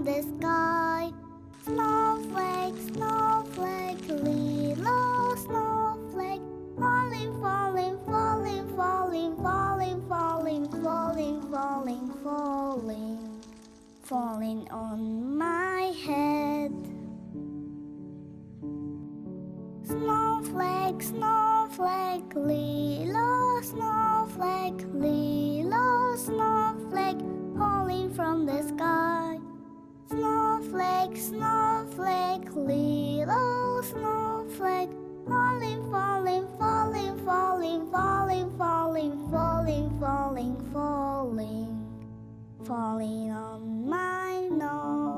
from the sky. Snowflake, snowflake, little snowflake, falling, falling, falling, falling, falling, falling, falling, falling, falling, falling on my head. Snowflake, snowflake, little snowflake, little snowflake, falling from the sky. Snowflake, snowflake, little snowflake, falling, falling, falling, falling, falling, falling, falling, falling, falling, falling on my nose.